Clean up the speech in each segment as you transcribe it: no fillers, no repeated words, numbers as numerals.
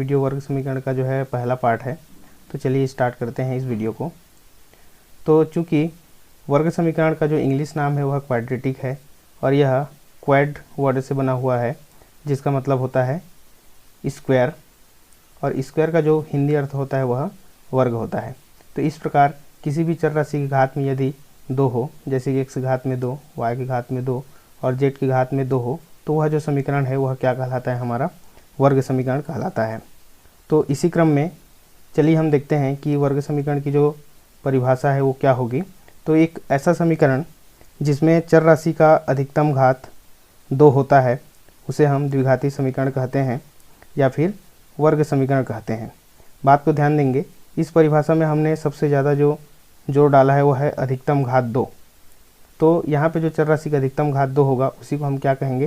Video वर्ग समीकरण का जो है पहला पार्ट है। तो चलिए स्टार्ट करते हैं इस वीडियो को। तो चूँकि वर्ग समीकरण का जो इंग्लिश नाम है वह क्वाड्रेटिक है और यह क्वाड वर्ड से बना हुआ है, जिसका मतलब होता है स्क्वायर, और स्क्वायर का जो हिंदी अर्थ होता है वह वर्ग होता है। तो इस प्रकार किसी भी चर राशि की घात में यदि 2 हो, जैसे कि x की घात में 2, y की घात में 2 और z की घात में 2 हो, तो वह जो समीकरण है वह क्या कहलाता है, हमारा वर्ग समीकरण कहलाता है। तो इसी क्रम में चलिए हम देखते हैं कि वर्ग समीकरण की जो परिभाषा है वो क्या होगी। तो एक ऐसा समीकरण जिसमें चर राशि का अधिकतम घात 2 होता है उसे हम द्विघाती समीकरण कहते हैं या फिर वर्ग समीकरण कहते हैं। बात को ध्यान देंगे, इस परिभाषा में हमने सबसे ज़्यादा जो जोर डाला है वो है अधिकतम घात 2। तो यहाँ पे जो चर राशि का अधिकतम घात 2 होगा उसी को हम क्या कहेंगे,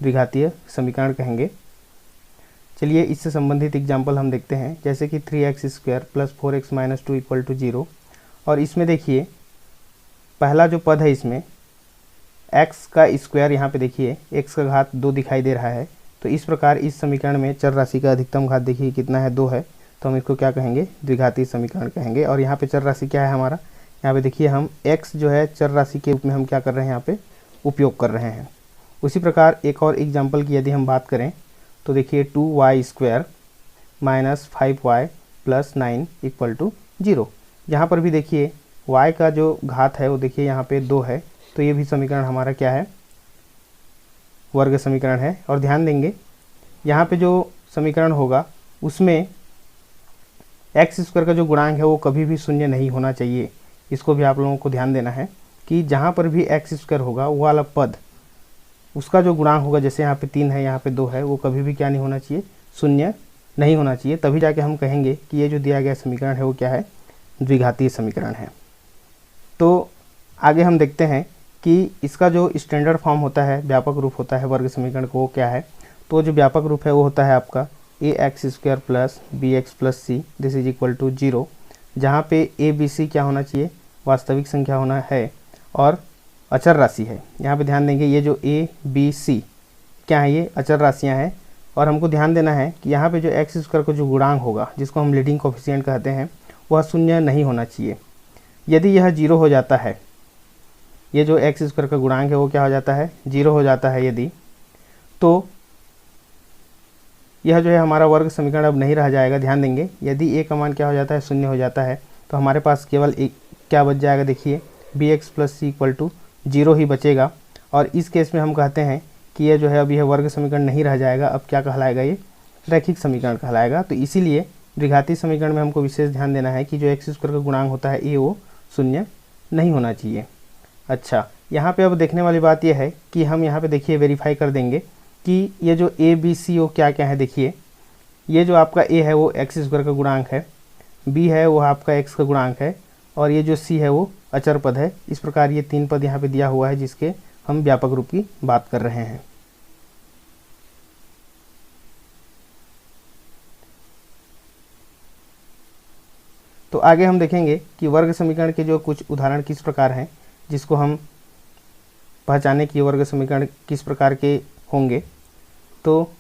द्विघातीय समीकरण कहेंगे। चलिए इससे संबंधित एग्जाम्पल हम देखते हैं, जैसे कि 3x² + 4x - 2 = 0। और इसमें देखिए पहला जो पद है इसमें x का स्क्वायर, यहाँ पे देखिए x का घात 2 दिखाई दे रहा है। तो इस प्रकार इस समीकरण में चर राशि का अधिकतम घात देखिए कितना है, 2 है। तो हम इसको क्या कहेंगे, द्विघातीय समीकरण कहेंगे। और यहाँ पे चर राशि क्या है हमारा, यहाँ पे देखिए हम x जो है चर राशि के रूप में हम क्या कर रहे हैं, यहाँ पे उपयोग कर रहे हैं। उसी प्रकार एक और एग्जाम्पल की यदि हम बात करें तो देखिए 2y² - 5y + 9 = 0। यहाँ पर भी देखिए y का जो घात है वो देखिए यहाँ पे 2 है। तो ये भी समीकरण हमारा क्या है, वर्ग समीकरण है। और ध्यान देंगे यहाँ पे जो समीकरण होगा उसमें x² का जो गुणांक है वो कभी भी शून्य नहीं होना चाहिए। इसको भी आप लोगों को ध्यान देना है कि जहाँ पर भी x² होगा वो वाला पद, उसका जो गुणांक होगा, जैसे यहाँ पे 3 है, यहाँ पे 2 है, वो कभी भी क्या नहीं होना चाहिए, शून्य नहीं होना चाहिए। तभी जाके हम कहेंगे कि ये जो दिया गया समीकरण है वो क्या है, द्विघातीय समीकरण है। तो आगे हम देखते हैं कि इसका जो स्टैंडर्ड फॉर्म होता है, व्यापक रूप होता है वर्ग समीकरण को, वो क्या है। तो जो व्यापक रूप है वो होता है आपका ax² + bx + c = 0, जहाँ पे a b c क्या होना चाहिए, वास्तविक संख्या होना है और अचर राशि है। यहाँ पे ध्यान देंगे ये जो a b c क्या है, ये अचर राशियाँ हैं। और हमको ध्यान देना है कि यहाँ पे जो x² का जो गुणांक होगा, जिसको हम लीडिंग कोफिशिएंट कहते हैं, वह शून्य नहीं होना चाहिए। यदि यह 0 हो जाता है, ये जो x² का गुणांक है वो क्या हो जाता है, 0 हो जाता है यदि, तो यह जो है हमारा वर्ग समीकरण अब नहीं रह जाएगा। ध्यान देंगे यदि a का मान क्या हो जाता है, 0 हो जाता है, तो हमारे पास केवल एक क्या बच जाएगा, देखिए bx + c = 0 ही बचेगा। और इस केस में हम कहते हैं कि ये जो है अब यह वर्ग समीकरण नहीं रह जाएगा, अब क्या कहलाएगा, ये रैखिक समीकरण कहलाएगा। तो इसीलिए द्विघातीय समीकरण में हमको विशेष ध्यान देना है कि जो x² का गुणांक होता है a वो शून्य नहीं होना चाहिए। अच्छा, यहाँ पे अब देखने वाली बात यह है कि हम यहाँ पे देखिए वेरीफाई कर देंगे कि ये जो a b c वो क्या क्या है। देखिए ये जो आपका a है वो x² का गुणांक है, b है वो आपका x का गुणांक है, और ये जो c है वो अचर पद है। इस प्रकार ये 3 पद यहाँ पे दिया हुआ है जिसके हम व्यापक रूप की बात कर रहे हैं। तो आगे हम देखेंगे कि वर्ग समीकरण के जो कुछ उदाहरण किस प्रकार हैं, जिसको हम पहचाने कि वर्ग समीकरण किस प्रकार के होंगे। तो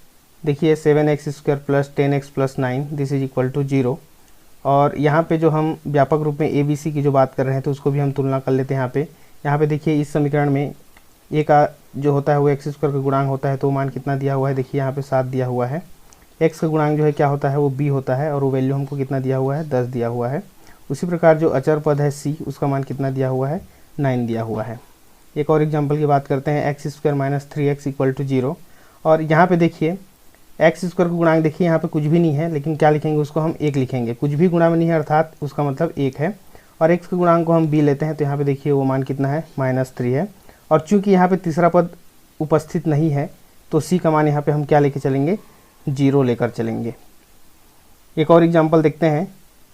देखिए 7x² + 10x + 9 = 0। और यहाँ पे जो हम व्यापक रूप में a b c की जो बात कर रहे हैं तो उसको भी हम तुलना कर लेते हैं। यहाँ पे देखिए इस समीकरण में a का जो होता है वो x² का गुणांक होता है, तो मान कितना दिया हुआ है, देखिए यहाँ पे 7 दिया हुआ है। x का गुणांक जो है क्या होता है, वो b होता है, और वो वैल्यू हमको कितना दिया हुआ है, 10 दिया हुआ है। उसी प्रकार जो अचर पद है c, उसका मान कितना दिया हुआ है, 9 दिया हुआ है। एक और एग्जाम्पल की बात करते हैं, x² - 3x = 0। और यहाँ पे देखिए x² का गुणांक देखिए यहाँ पे कुछ भी नहीं है, लेकिन क्या लिखेंगे, उसको हम 1 लिखेंगे। कुछ भी गुणा में नहीं है अर्थात उसका मतलब 1 है। और x के गुणांक को हम b लेते हैं, तो यहाँ पे देखिए वो मान कितना है, -3 है। और चूंकि यहाँ पे तीसरा पद उपस्थित नहीं है तो c का मान यहाँ पे हम क्या लेके चलेंगे, 0 लेकर चलेंगे। एक और एग्जाम्पल देखते हैं,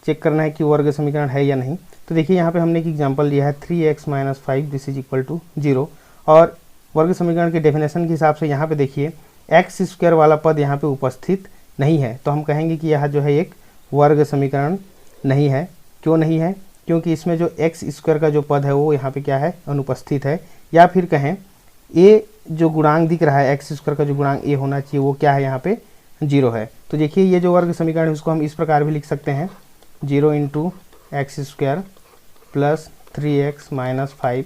चेक करना है कि वर्ग समीकरण है या नहीं। तो देखिए यहाँ पे हमने एक एग्जाम्पल लिया है 3x - 5 = 0। और वर्ग समीकरण के डेफिनेशन के हिसाब से यहाँ पे देखिए x² वाला पद यहाँ पे उपस्थित नहीं है, तो हम कहेंगे कि यह जो है एक वर्ग समीकरण नहीं है। क्यों नहीं है, क्योंकि इसमें जो x² का जो पद है वो यहाँ पे क्या है, अनुपस्थित है। या फिर कहें a जो गुणांक दिख रहा है, x² का जो गुणांक a होना चाहिए वो क्या है, यहाँ पे 0 है। तो देखिए ये जो वर्ग समीकरण है उसको हम इस प्रकार भी लिख सकते हैं 0 into x square plus 3x minus 5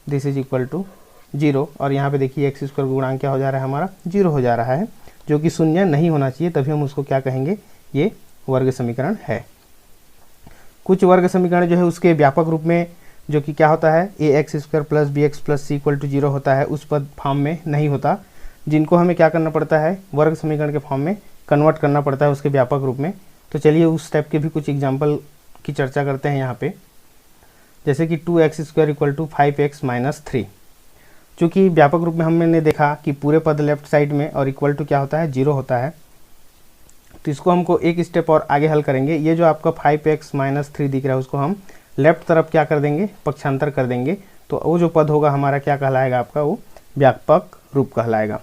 this is equal to 0। और यहाँ पे देखिए एक्स स्क्वायर गुणांक क्या हो जा रहा है हमारा 0 हो जा रहा है, जो कि शून्य नहीं होना चाहिए, तभी हम उसको क्या कहेंगे, ये वर्ग समीकरण है। कुछ वर्ग समीकरण जो है उसके व्यापक रूप में जो कि क्या होता है A X square plus B X plus C equal to 0 होता है, उस पद फॉर्म में नहीं होता, जिनको हमें क्या करना पड़ता है वर्ग समीकरण के फॉर्म में कन्वर्ट करना पड़ता है उसके व्यापक रूप में। तो चलिए उस टाइप के भी कुछ एग्जाम्पल की चर्चा करते हैं यहाँ पे। जैसे कि 2x square equal to 5x minus 3। चूँकि व्यापक रूप में हमने देखा कि पूरे पद लेफ्ट साइड में और इक्वल टू क्या होता है 0 होता है, तो इसको हमको एक स्टेप और आगे हल करेंगे। ये जो आपका 5x माइनस 3 दिख रहा है उसको हम लेफ्ट तरफ क्या कर देंगे, पक्षांतर कर देंगे, तो वो जो पद होगा हमारा क्या कहलाएगा, आपका वो व्यापक रूप कहलाएगा।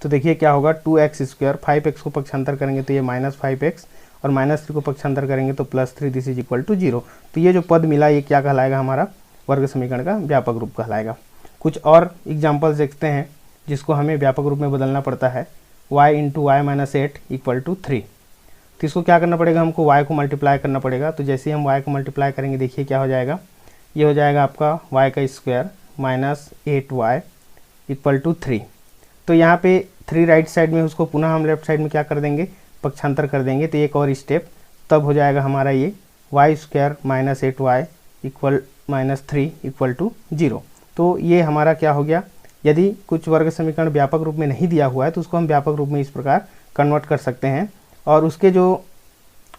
तो देखिए क्या होगा 2x स्क्वायर 5x को पक्षांतर करेंगे तो ये माइनस 5x और माइनस 3 को पक्षांतर करेंगे तो plus 3 this is equal to 0। तो ये जो पद मिला ये क्या कहलाएगा, हमारा वर्ग समीकरण का व्यापक रूप कहलाएगा। कुछ और एग्जाम्पल्स देखते हैं जिसको हमें व्यापक रूप में बदलना पड़ता है। y into y minus 8 equal to 3। तो इसको क्या करना पड़ेगा, हमको y को मल्टीप्लाई करना पड़ेगा। तो जैसे ही हम y को मल्टीप्लाई करेंगे देखिए क्या हो जाएगा, ये हो जाएगा आपका y का square minus 8y equal to 3। तो यहाँ पे 3 राइट साइड में उसको पुनः हम लेफ्ट साइड में क्या कर देंगे, पक्षांतर कर देंगे। तो एक और स्टेप तब हो जाएगा हमारा ये y square minus 8y equal minus 3 equal to 0। तो ये हमारा क्या हो गया, यदि कुछ वर्ग समीकरण व्यापक रूप में नहीं दिया हुआ है तो उसको हम व्यापक रूप में इस प्रकार कन्वर्ट कर सकते हैं, और उसके जो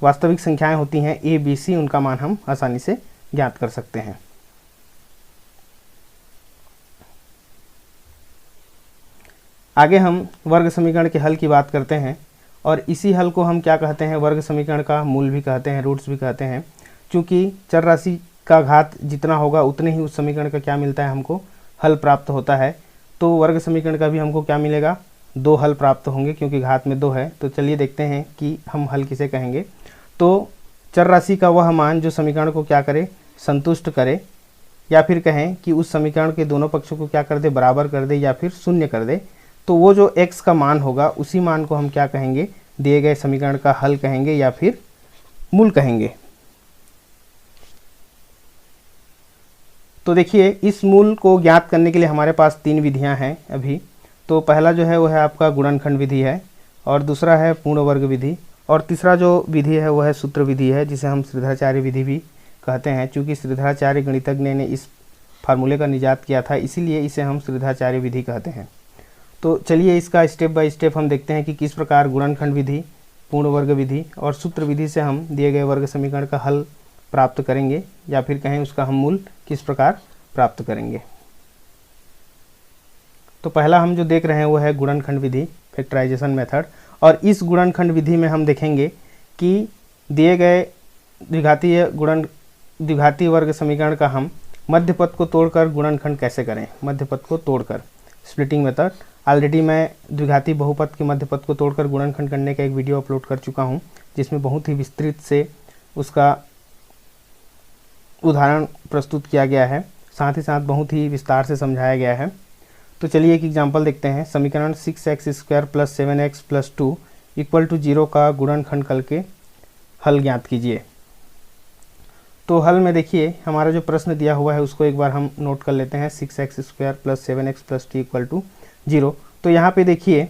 वास्तविक संख्याएं होती हैं a b c उनका मान हम आसानी से ज्ञात कर सकते हैं। आगे हम वर्ग समीकरण के हल की बात करते हैं, और इसी हल को हम क्या कहते हैं, वर्ग समीकरण का मूल भी कहते हैं, रूट्स भी कहते हैं। क्योंकि चर राशि का घात जितना होगा उतने ही उस समीकरण का क्या मिलता है, हमको हल प्राप्त होता है। तो वर्ग समीकरण का भी हमको क्या मिलेगा, 2 हल प्राप्त होंगे, क्योंकि घात में 2 है। तो चलिए देखते हैं कि हम हल किसे कहेंगे। तो चर राशि का वह मान जो समीकरण को क्या करे, संतुष्ट करे, या फिर कहें कि उस समीकरण के दोनों पक्षों को क्या कर दे, बराबर कर दे या फिर शून्य कर दे। तो वो जो x का मान होगा उसी मान को हम क्या कहेंगे, दिए गए समीकरण का हल कहेंगे या फिर मूल कहेंगे। तो देखिए इस मूल को ज्ञात करने के लिए हमारे पास 3 विधियां हैं अभी। तो पहला जो है वो है आपका गुणनखंड विधि है, और दूसरा है पूर्ण वर्ग विधि, और तीसरा जो विधि है वो है सूत्र विधि है, जिसे हम श्रीधराचार्य विधि भी कहते हैं। चूँकि श्रीधराचार्य गणितज्ञ ने इस फार्मूले का निजात किया था, इसीलिए इसे हम श्रीधराचार्य विधि कहते हैं। तो चलिए इसका स्टेप बाय स्टेप हम देखते हैं कि किस प्रकार गुणनखंड विधि, पूर्ण वर्ग विधि और सूत्र विधि से हम दिए गए वर्ग समीकरण का हल प्राप्त करेंगे, या फिर कहें उसका हम मूल किस प्रकार प्राप्त करेंगे। तो पहला हम जो देख रहे हैं वो है गुणनखंड विधि, फैक्टराइजेशन मेथड। और इस गुणनखंड विधि में हम देखेंगे कि दिए गए द्विघातीय वर्ग समीकरण का हम मध्य पद को तोड़कर गुणनखंड कैसे करें, मध्य पद को तोड़कर, स्प्लिटिंग मेथड। ऑलरेडी मैं द्विघाती बहुपद के मध्य पद को तोड़कर गुणनखंड करने का एक वीडियो अपलोड कर चुका हूं, जिसमें बहुत ही विस्तृत से उसका उदाहरण प्रस्तुत किया गया है, साथ ही साथ बहुत ही विस्तार से समझाया गया है। तो चलिए एक एग्जांपल देखते हैं। समीकरण 6x square plus 7x plus 2 equal to 0 का गुणनखंड करके हल ज्ञात कीजिए। तो हल में देखिए हमारा जो प्रश्न दिया हुआ है उसको एक बार हम नोट कर लेते हैं। 6x square plus 7x plus 2 equal to 0। तो यहाँ पे देखिए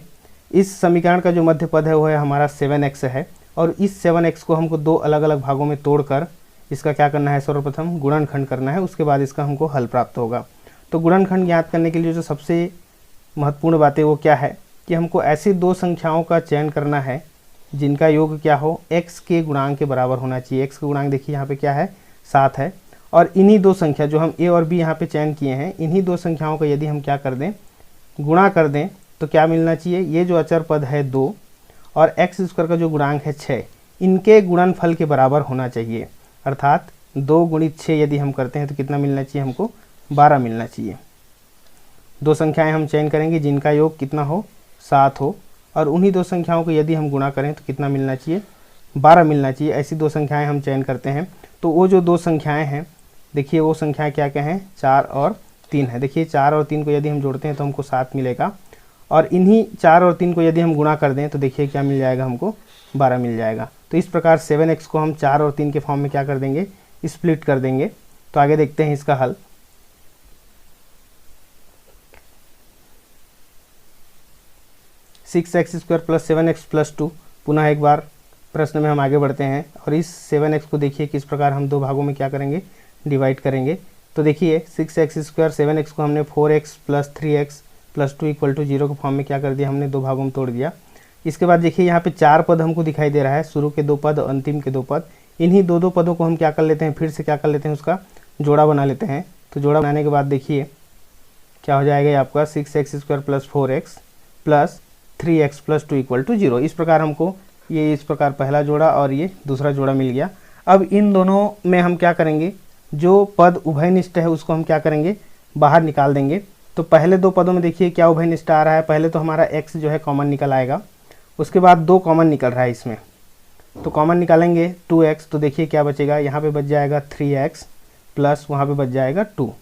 इस समीकरण का जो मध्य पद है वो है हमारा 7x है, और इस 7x को हमको 2 अलग अलग भागों में तोड़कर इसका क्या करना है, सर्वप्रथम गुणनखंड करना है, उसके बाद इसका हमको हल प्राप्त होगा। तो गुणनखंड ज्ञात करने के लिए जो सबसे महत्वपूर्ण बात है वो क्या है कि हमको ऐसी 2 संख्याओं का चयन करना है जिनका योग क्या हो, x के गुणांक के बराबर होना चाहिए। x का गुणांक देखिए यहाँ पे क्या है, 7 है, और इन्हीं 2 संख्या जो हम a और b यहाँ पे चयन किए हैं, इन्हीं 2 संख्याओं का यदि हम क्या कर दें, गुणा कर दें, तो क्या मिलना चाहिए, ये जो अचर पद है 2 और x स्क्वायर का जो गुणांक है 6, इनके गुणनफल के बराबर होना चाहिए। अर्थात 2 गुणित 6 यदि हम करते हैं तो कितना मिलना चाहिए, हमको 12 मिलना चाहिए। 2 संख्याएं हम चयन करेंगे जिनका योग कितना हो, 7 हो, और उन्हीं 2 संख्याओं को यदि हम गुणा करें तो कितना मिलना चाहिए, 12 मिलना चाहिए। ऐसी 2 संख्याएं हम चयन करते हैं। तो वो जो 2 संख्याएं हैं देखिए वो संख्याएं क्या क्या हैं, 4 और 3 है। देखिए 4 और 3 को यदि हम जोड़ते हैं तो हमको 7 मिलेगा, और इन्हीं 4 और 3 को यदि हम गुणा कर दें तो देखिए क्या मिल जाएगा, हमको 12 मिल जाएगा। तो इस प्रकार 7x को हम 4 और 3 के फॉर्म में क्या कर देंगे, स्प्लिट कर देंगे। तो आगे देखते हैं इसका हल। Six x square plus 7x plus 2, पुनः एक बार प्रश्न में हम आगे बढ़ते हैं और इस 7x को देखिए किस प्रकार हम दो भागों में क्या करेंगे, डिवाइड करेंगे। तो देखिए 6x स्क्वायर 7x को हमने 4x plus 3x plus 2 equal to 0 के फॉर्म में क्या कर दिया, हमने दो भागों में तोड़ दिया। इसके बाद देखिए यहाँ पे 4 पद हमको दिखाई दे रहा है, शुरू के 2 पद, अंतिम के 2 पद। इन्हीं दो पदों को हम क्या कर लेते हैं, फिर से क्या कर लेते हैं, उसका जोड़ा बना लेते हैं। तो जोड़ा बनाने के बाद देखिए क्या हो जाएगा, आपका 6x square plus 4x plus 3x plus 2 equal to 0। इस प्रकार हमको ये इस प्रकार पहला जोड़ा और ये दूसरा जोड़ा मिल गया। अब इन दोनों में हम क्या करेंगे, जो पद उभयनिष्ठ है उसको हम क्या करेंगे, बाहर निकाल देंगे। तो पहले 2 पदों में देखिए क्या उभयनिष्ठ आ रहा है, पहले तो हमारा x जो है कॉमन निकल आएगा, उसके बाद 2 कॉमन निकल रहा है इसमें। तो कॉमन निकालेंगे 2x, तो देखिए क्या बचेगा, यहाँ पे बच जाएगा 3x प्लस वहाँ पे बच जाएगा 2।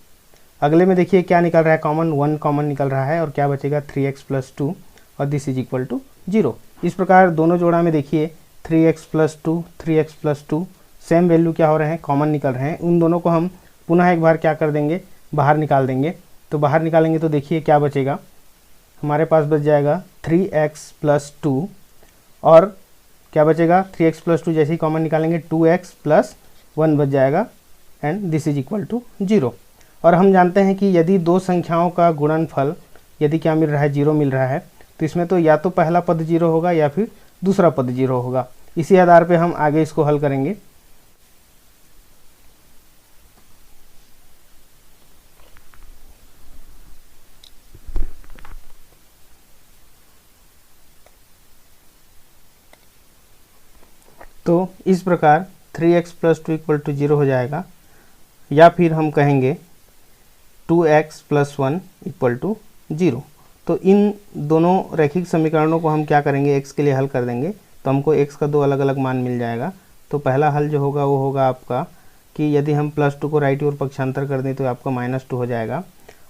अगले में देखिए क्या निकल रहा है, कॉमन 1 कॉमन निकल रहा है और क्या बचेगा 3x प्लस 2 और दिस इज इक्वल टू 0। इस प्रकार दोनों जोड़ा में देखिए 3x plus 2 3x plus 2 same value क्या हो रहे हैं, कॉमन निकल रहे हैं। उन दोनों को हम पुनः एक बार क्या कर देंगे, बाहर निकाल देंगे। तो बाहर निकालेंगे तो देखिए क्या बचेगा, हमारे पास बच जाएगा 3x प्लस 2 और क्या बचेगा 3x प्लस 2 जैसे ही कॉमन निकालेंगे 2x प्लस 1 बच जाएगा and this is equal to 0। और हम जानते हैं कि यदि दो संख्याओं का गुणनफल यदि क्या मिल रहा है, 0 मिल रहा है, तो इसमें तो या तो पहला पद 0 होगा या फिर दूसरा पद 0 होगा। इसी आधार पे हम आगे इसको हल करेंगे। तो इस प्रकार 3x प्लस 2 इक्वल टू 0 हो जाएगा, या फिर हम कहेंगे 2x प्लस 1 इक्वल टू 0। तो इन दोनों रैखिक समीकरणों को हम क्या करेंगे, x के लिए हल कर देंगे। तो हमको x का 2 अलग अलग मान मिल जाएगा। तो पहला हल जो होगा वो होगा आपका कि यदि हम +2 को राइट ओर पक्षांतर कर दें तो आपका -2 हो जाएगा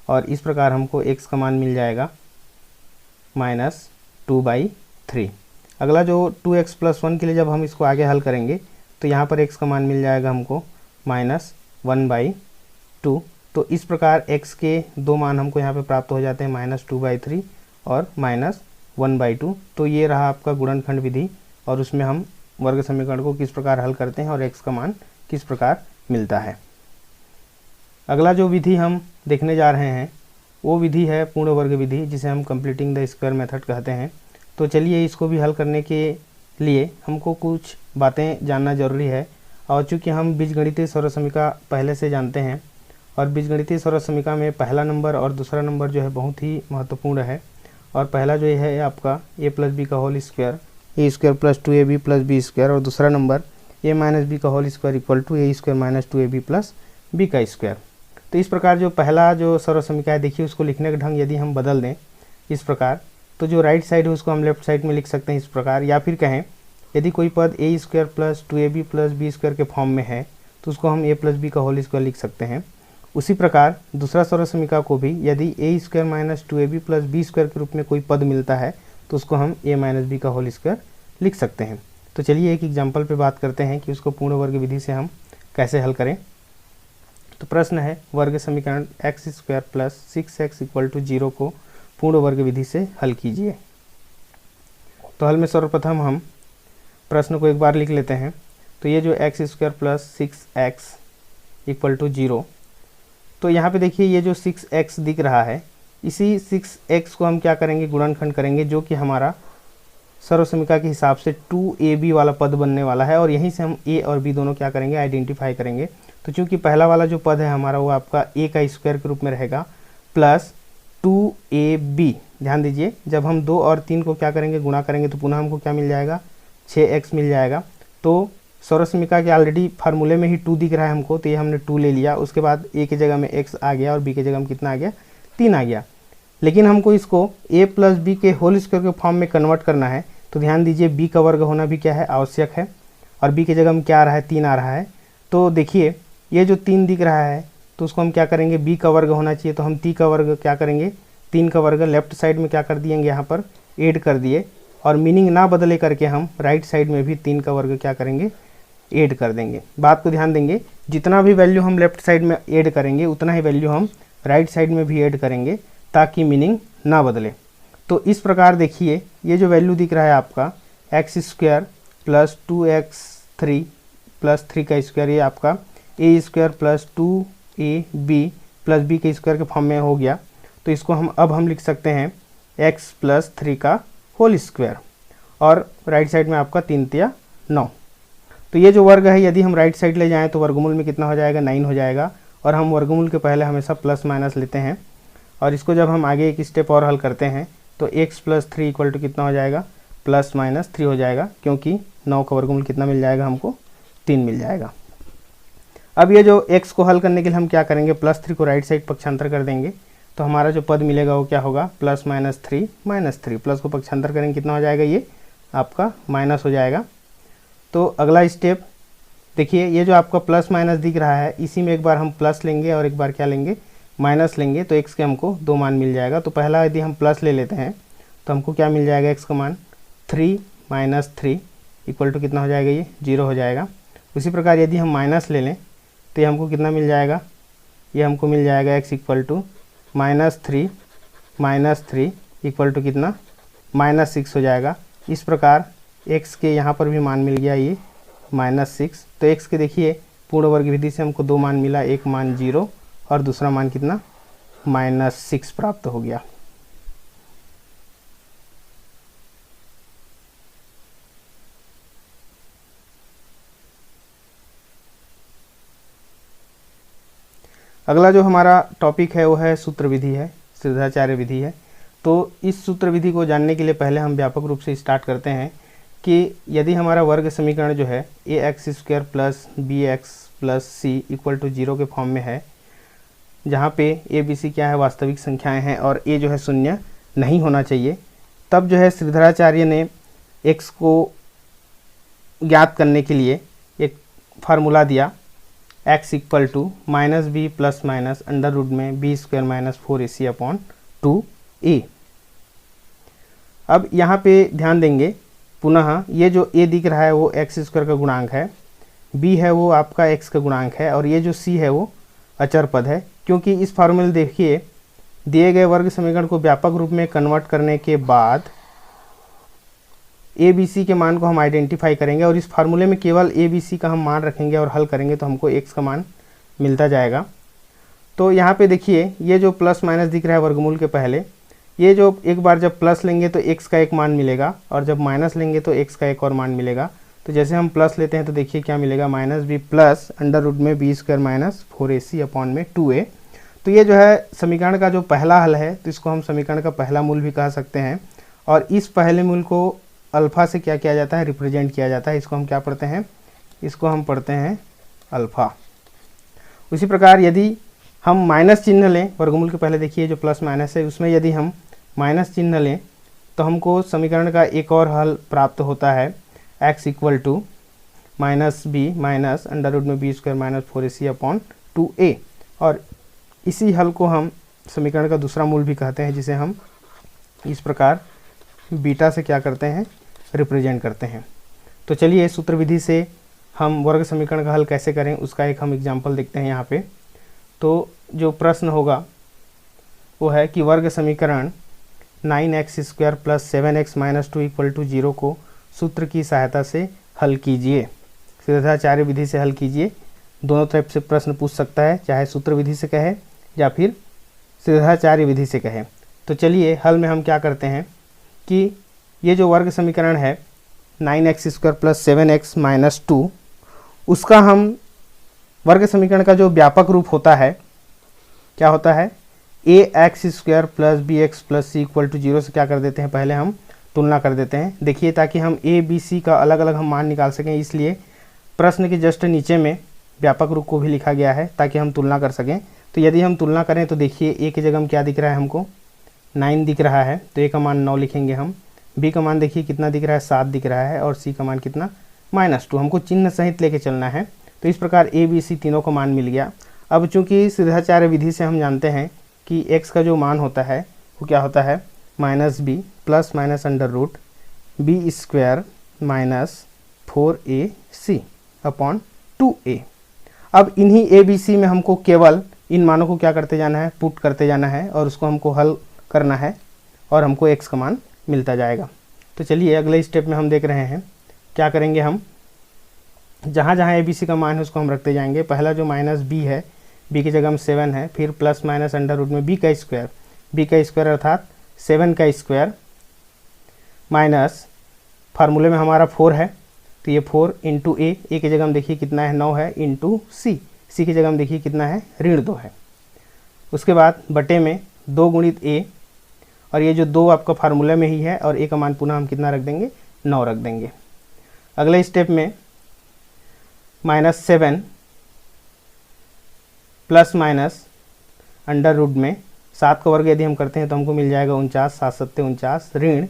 और इस प्रकार हमको x का मान मिल जाएगा -2/3। अगला जो 2x प्लस 1 के लिए जब हम इसको आगे हल करेंगे तो यहाँ पर x का मान मिल जाएगा हमको -1/2। तो इस प्रकार x के 2 मान हमको यहाँ पे प्राप्त हो जाते हैं, -2/3 और -1/2। तो ये रहा आपका गुणनखंड विधि और उसमें हम वर्ग समीकरण को किस प्रकार हल करते हैं और x का मान किस प्रकार मिलता है। अगला जो विधि हम देखने जा रहे हैं वो विधि है पूर्ण वर्ग विधि, जिसे हम कंप्लीटिंग द स्क्वायर मेथड कहते हैं। तो चलिए इसको भी हल करने के लिए हमको कुछ बातें जानना जरूरी है। और चूँकि हम बीजगणितीय सर्वसमीका पहले से जानते हैं और बीजगणितीय सर्वसमीका में पहला नंबर और दूसरा नंबर जो है बहुत ही महत्वपूर्ण है। और पहला जो है आपका a प्लस बी का whole square A square plus 2ab plus B square और दूसरा नंबर a माइनस बी का whole square equal to A square minus 2ab plus B का स्क्वायर। तो इस प्रकार जो पहला जो सर्वसमीका है देखिए उसको लिखने का ढंग यदि हम बदल दें इस प्रकार, तो जो राइट साइड है उसको हम लेफ्ट साइड में लिख सकते हैं इस प्रकार। या फिर कहें यदि कोई पद a square plus 2ab plus B square के फॉर्म में है तो उसको हम a प्लस बी का होल स्क्वायर लिख सकते हैं। उसी प्रकार दूसरा सर्वसमीका को भी यदि a square minus 2ab plus B square के रूप में कोई पद मिलता है तो उसको हम a माइनस बी का होल स्क्वायर लिख सकते हैं। तो चलिए एक एग्जाम्पल पे बात करते हैं कि उसको पूर्ण वर्ग विधि से हम कैसे हल करें। तो प्रश्न है वर्ग समीकरण x square plus 6x equal to 0 को पूर्ण वर्ग विधि से हल कीजिए। तो हल में सर्वप्रथम हम प्रश्न को एक बार लिख लेते हैं। तो ये जो x square plus 6x equal to 0, तो यहाँ पे देखिए ये जो 6x दिख रहा है, इसी 6x को हम क्या करेंगे, गुणनखंड करेंगे, जो कि हमारा सर्वसमीका के हिसाब से 2ab वाला पद बनने वाला है। और यहीं से हम a और b दोनों क्या करेंगे, आइडेंटिफाई करेंगे। तो चूंकि पहला वाला जो पद है हमारा वो आपका a का स्क्वायर के रूप में रहेगा प्लस 2ab। ध्यान दीजिए जब हम 2 और 3 को क्या करेंगे, गुणा करेंगे तो पुनः हमको क्या मिल जाएगा, 6x मिल जाएगा। तो सर्वसमीका के ऑलरेडी फार्मूले में ही 2 दिख रहा है हमको, तो ये हमने 2 ले लिया। उसके बाद a की जगह में x आ गया और b की जगह में कितना आ गया, 3 आ गया। लेकिन हमको इसको a प्लस बी के होल स्क्वायर के फॉर्म में कन्वर्ट करना है। तो ध्यान दीजिए b का वर्ग होना भी क्या है, आवश्यक है। और b की जगह में क्या आ रहा है, 3 आ रहा है। तो देखिए ये जो 3 दिख रहा है तो उसको हम क्या करेंगे, b का वर्ग होना चाहिए। तो हम t का वर्ग क्या करेंगे, 3 का वर्ग लेफ्ट साइड में क्या कर दिएंगे, यहाँ पर ऐड कर दिए। और मीनिंग ना बदले करके हम राइट साइड में भी 3 का वर्ग क्या करेंगे, ऐड कर देंगे। बात को ध्यान देंगे, जितना भी वैल्यू हम लेफ्ट साइड में ऐड करेंगे उतना ही वैल्यू हम राइट साइड में भी ऐड करेंगे ताकि मीनिंग ना बदले। तो इस प्रकार देखिए ये जो वैल्यू दिख रहा है आपका x² प्लस 2x3 प्लस 3 का स्क्वायर, ये आपका a² plus 2ab plus b के स्क्वायर के फॉर्म में हो गया। तो इसको हम लिख सकते हैं x प्लस 3 का होल स्क्वायर, और राइट साइड में आपका 3 तिया 9। तो ये जो वर्ग है यदि हम राइट साइड ले जाएं तो वर्गमूल में कितना हो जाएगा, 9 हो जाएगा। और हम वर्गमूल के पहले हमेशा प्लस माइनस लेते हैं, और इसको जब हम आगे एक स्टेप और हल करते हैं तो x प्लस 3 इक्वल टू कितना हो जाएगा, प्लस माइनस 3 हो जाएगा, क्योंकि 9 का वर्गमूल कितना मिल जाएगा हमको, 3 मिल जाएगा। अब ये जो x को हल करने के लिए हम क्या करेंगे, प्लस 3 को राइट साइड पक्षांतर कर देंगे, तो हमारा जो पद मिलेगा वो क्या होगा, प्लस माइनस 3 माइनस 3, प्लस को पक्षांतर करेंगे कितना हो जाएगा, ये आपका माइनस हो जाएगा। तो अगला स्टेप देखिए, ये जो आपका प्लस माइनस दिख रहा है इसी में एक बार हम प्लस लेंगे और एक बार क्या लेंगे, माइनस लेंगे, तो x के हमको 2 मान मिल जाएगा। तो पहला यदि हम प्लस ले लेते हैं तो हमको क्या मिल जाएगा, x का मान 3 माइनस 3 इक्वल टू कितना हो जाएगा, ये 0 हो जाएगा। उसी प्रकार यदि हम माइनस ले लें तो ये हमको कितना मिल जाएगा, ये हमको मिल जाएगा x equal to minus 3 equal to कितना, माइनस 6 हो जाएगा। इस प्रकार x के यहाँ पर भी मान मिल गया ये -6। तो x के देखिए पूर्ण वर्ग विधि से हमको 2 मान मिला, एक मान 0 और दूसरा मान कितना, -6 प्राप्त हो गया। अगला जो हमारा टॉपिक है वो है सूत्र विधि है, श्रीधराचार्य विधि है। तो इस सूत्र विधि को जानने के लिए पहले हम व्यापक रूप से स्टार्ट करते हैं कि यदि हमारा वर्ग समीकरण जो है ax² plus bx plus c equal to 0 के फॉर्म में है, जहाँ पे a b c क्या है, वास्तविक संख्याएं हैं, और a जो है शून्य नहीं होना चाहिए, तब जो है श्रीधराचार्य ने x को ज्ञात करने के लिए एक फार्मूला दिया, x equal to minus b plus minus under root में b² minus 4ac upon 2a। अब यहाँ पे ध्यान देंगे, पुनः ये जो a दिख रहा है वो x² का गुणांक है, b है वो आपका x का गुणांक है, और ये जो c है वो अचर पद है। क्योंकि इस फार्मूले देखिए, दिए गए वर्ग समीकरण को व्यापक रूप में कन्वर्ट करने के बाद a b c के मान को हम आइडेंटिफाई करेंगे, और इस फार्मूले में केवल a b c का हम मान रखेंगे और हल करेंगे तो हमको x का मान मिलता जाएगा। तो यहाँ पे देखिए ये जो प्लस माइनस दिख रहा है वर्गमूल के पहले, ये जो एक बार जब प्लस लेंगे तो x का एक मान मिलेगा, और जब माइनस लेंगे तो x का एक और मान मिलेगा। तो जैसे हम प्लस लेते हैं तो देखिए क्या मिलेगा, minus b plus under root में b² माइनस 4ac अपॉन में 2a। तो ये जो है समीकरण का जो पहला हल है, तो इसको हम समीकरण का पहला मूल भी कह सकते हैं, और इस पहले मूल को अल्फ़ा से क्या किया जाता है, रिप्रेजेंट किया जाता है। इसको हम क्या पढ़ते हैं, इसको हम पढ़ते हैं अल्फ़ा। उसी प्रकार यदि हम माइनस चिन्ह लें वर्गमूल के पहले, देखिए जो प्लस माइनस है उसमें यदि हम माइनस चिन्ह लें तो हमको समीकरण का एक और हल प्राप्त होता है, x equal to minus b minus under root में b² minus 4ac upon 2a। और इसी हल को हम समीकरण का दूसरा मूल भी कहते हैं, जिसे हम इस प्रकार बीटा से क्या करते हैं, रिप्रेजेंट करते हैं। तो चलिए सूत्र विधि से हम वर्ग समीकरण का हल कैसे करें उसका एक हम एग्जाम्पल देखते हैं यहाँ पे। तो जो प्रश्न होगा वो है कि वर्ग समीकरण 9x² plus 7x minus 2 equal to 0 को सूत्र की सहायता से हल कीजिए। श्रीधराचार्य विधि से हल कीजिए। दोनों तरफ से प्रश्न पूछ सकता है, चाहे सूत्र विधि से कहे या फिर श्रीधराचार्य विधि से कहे। तो चलिए हल में हम क्या करते हैं कि ये जो वर्ग समीकरण है 9x² प्लस 7x माइनस 2, उसका हम वर्ग समीकरण का जो व्यापक रूप होता है क्या होता है, ax² plus bx plus c equal to 0 से क्या कर देते हैं, पहले हम तुलना कर देते हैं। देखिए ताकि हम a b c का अलग अलग हम मान निकाल सकें, इसलिए प्रश्न के जस्ट नीचे में व्यापक रूप को भी लिखा गया है ताकि हम तुलना कर सकें। तो यदि हम तुलना करें तो देखिए a की जगह हम क्या दिख रहा है, हमको 9 दिख रहा है, तो a का मान 9 लिखेंगे हम। b का मान देखिए कितना दिख रहा है, 7 दिख रहा है, और c का मान कितना, -2। हमको चिन्ह सहित लेके चलना है। तो इस प्रकार a b c तीनों का मान मिल गया। अब चूंकि श्रीधराचार्य विधि से हम जानते हैं कि x का जो मान होता है वो क्या होता है, -b plus minus under root b square minus 4ac upon 2a। अब इन्हीं ए बी सी में हमको केवल इन मानों को क्या करते जाना है, पुट करते जाना है और उसको हमको हल करना है और हमको x का मान मिलता जाएगा। तो चलिए अगले स्टेप में हम देख रहे हैं क्या करेंगे। हम जहाँ जहाँ ए बी सी का मान है उसको हम रखते जाएंगे। पहला जो माइनस बी है, बी की जगह में 7 है, फिर प्लस माइनस अंडर रूट में बी का स्क्वायर अर्थात 7 का स्क्वायर माइनस फार्मूले में हमारा 4 है तो ये 4 इंटू ए की जगह हम देखिए कितना है 9 है, इंटू सी की जगह हम देखिए कितना है ऋण 2 है। उसके बाद बटे में 2 गुणित ए और ये जो 2 आपका फार्मूला में ही है और ए का मान पुनः हम कितना रख देंगे 9 रख देंगे। अगले स्टेप में -7 प्लस माइनस अंडर रूट में 7 का वर्ग यदि हम करते हैं तो हमको मिल जाएगा 49, 7 सत्ते 49 ऋण।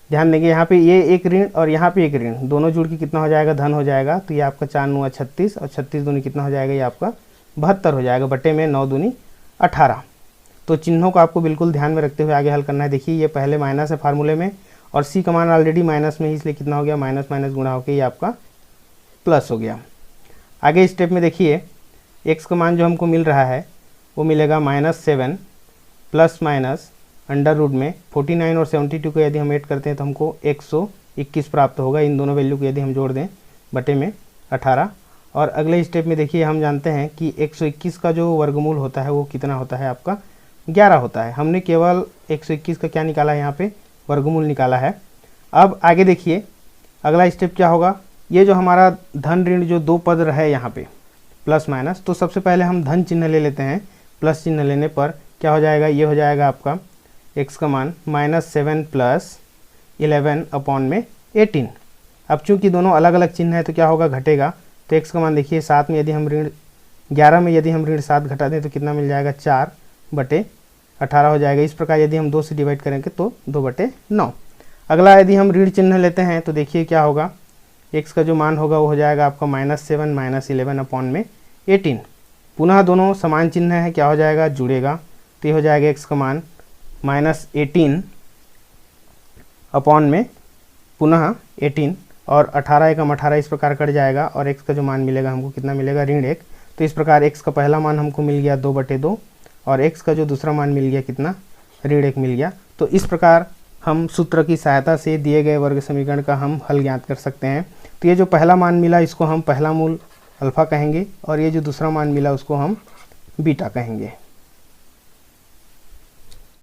ध्यान देंगे यहाँ पे ये एक ऋण और यहाँ पे एक ऋण, दोनों जुड़ के कितना हो जाएगा धन हो जाएगा। तो ये आपका 4 9 36 और 36 दूनी कितना हो जाएगा, ये आपका 72 हो जाएगा बटे में 9 दूनी 18। तो चिन्हों को आपको बिल्कुल ध्यान में रखते हुए आगे हल करना है। देखिए ये पहले माइनस है फार्मूले में और सी का मान ऑलरेडी माइनस में ही, इसलिए कितना हो गया माइनस माइनस गुणा होकर ये आपका प्लस हो गया। आगे स्टेप में देखिए एक्स का मान जो हमको मिल रहा है वो मिलेगा -7 प्लस माइनस अंडर रूट में 49 और 72 को यदि हम ऐड करते हैं तो हमको 121 प्राप्त होगा। इन दोनों वैल्यू को यदि हम जोड़ दें बटे में 18। और अगले स्टेप में देखिए हम जानते हैं कि 121 का जो वर्गमूल होता है वो कितना होता है, आपका 11 होता है। हमने केवल 121 का क्या निकाला है, यहाँ पे वर्गमूल निकाला है। अब आगे देखिए अगला स्टेप क्या होगा, ये जो हमारा धन ऋण जो 2 पद रहे यहाँ पे प्लस माइनस, तो सबसे पहले हम धन चिन्ह ले लेते हैं। प्लस चिन्ह लेने पर क्या हो जाएगा, ये हो जाएगा आपका x का मान -7 प्लस 11 अपॉन में 18। अब चूंकि दोनों अलग अलग चिन्ह है तो क्या होगा, घटेगा। तो x का मान देखिए 7 में यदि हम ऋण 11 में यदि हम ऋण 7 घटा दें तो कितना मिल जाएगा 4 बटे 18 हो जाएगा। इस प्रकार यदि हम 2 से डिवाइड करेंगे तो 2 बटे 9। अगला यदि हम ऋण चिन्ह लेते हैं तो देखिए क्या होगा, x का जो मान होगा वो हो जाएगा आपका -7 माइनस 11 अपॉन में 18। पुनः दोनों समान चिन्ह है, क्या हो जाएगा जुड़ेगा। तो ये हो जाएगा x का मान -18 अपॉन में पुनः 18 और 18 एकम 18 इस प्रकार कट जाएगा और x का जो मान मिलेगा हमको कितना मिलेगा ऋण 1। तो इस प्रकार x का पहला मान हमको मिल गया 2 बटे 2 और x का जो दूसरा मान मिल गया कितना ऋण 1 मिल गया। तो इस प्रकार हम सूत्र की सहायता से दिए गए वर्ग समीकरण का हम हल ज्ञात कर सकते हैं। तो ये जो पहला मान मिला इसको हम पहला मूल अल्फा कहेंगे और ये जो दूसरा मान मिला उसको हम बीटा कहेंगे।